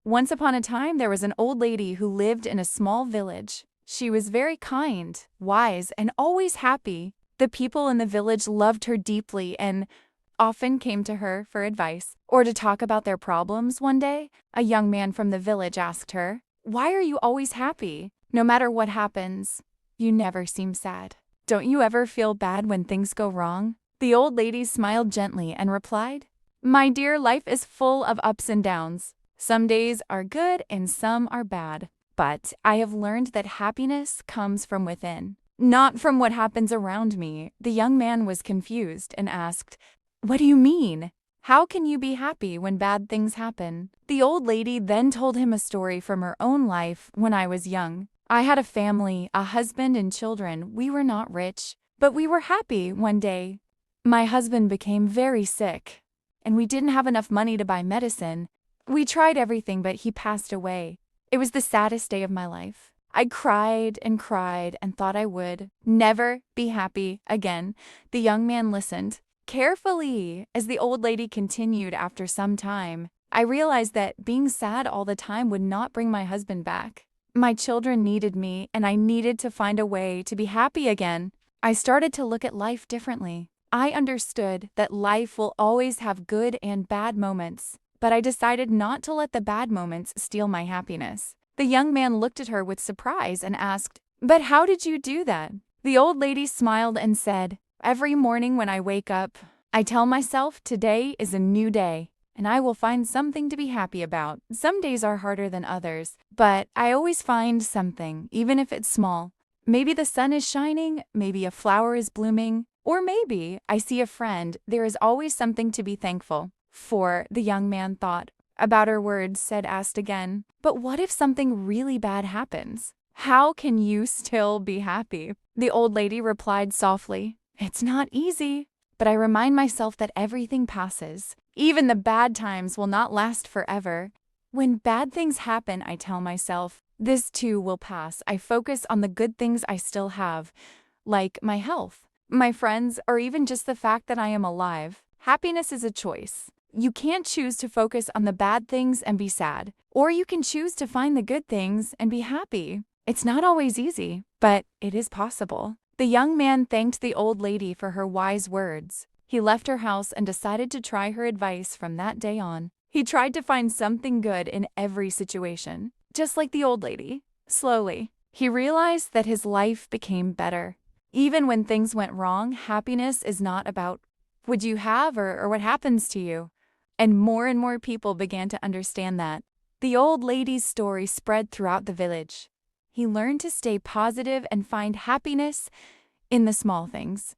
Once upon a time, there was an old lady who lived in a small village. She was very kind, wise, and always happy. The people in the village loved her deeply and often came to her for advice or to talk about their problems. One day, a young man from the village asked her, "Why are you always happy? No matter what happens, you never seem sad. Don't you ever feel bad when things go wrong?" The old lady smiled gently and replied, "My dear, life is full of ups and downs. Some days are good and some are bad. But I have learned that happiness comes from within, not from what happens around me." The young man was confused and asked, "What do you mean? How can you be happy when bad things happen?" The old lady then told him a story from her own life. "When I was young, I had a family, a husband and children. We were not rich, but we were happy. One day, my husband became very sick, and we didn't have enough money to buy medicine. We tried everything, but he passed away. It was the saddest day of my life. I cried and thought I would never be happy again." The young man listened carefully as the old lady continued. "After some time, I realized that being sad all the time would not bring my husband back. My children needed me, and I needed to find a way to be happy again. I started to look at life differently. I understood that life will always have good and bad moments, but I decided not to let the bad moments steal my happiness." The young man looked at her with surprise and asked, "But how did you do that?" The old lady smiled and said, "Every morning when I wake up, I tell myself today is a new day, and I will find something to be happy about. Some days are harder than others, but I always find something, even if it's small. Maybe the sun is shining, maybe a flower is blooming, or maybe I see a friend. There is always something to be thankful for." The young man thought about her words, asked again, "But what if something really bad happens? How can you still be happy?" The old lady replied softly, "It's not easy, but I remind myself that everything passes. Even the bad times will not last forever. When bad things happen, I tell myself, this too will pass. I focus on the good things I still have, like my health, my friends, or even just the fact that I am alive. Happiness is a choice. You can't choose to focus on the bad things and be sad, or you can choose to find the good things and be happy. It's not always easy, but it is possible." The young man thanked the old lady for her wise words. He left her house and decided to try her advice from that day on. He tried to find something good in every situation, just like the old lady. Slowly, he realized that his life became better. Even when things went wrong, happiness is not about what you have or what happens to you. And more people began to understand that. The old lady's story spread throughout the village. He learned to stay positive and find happiness in the small things.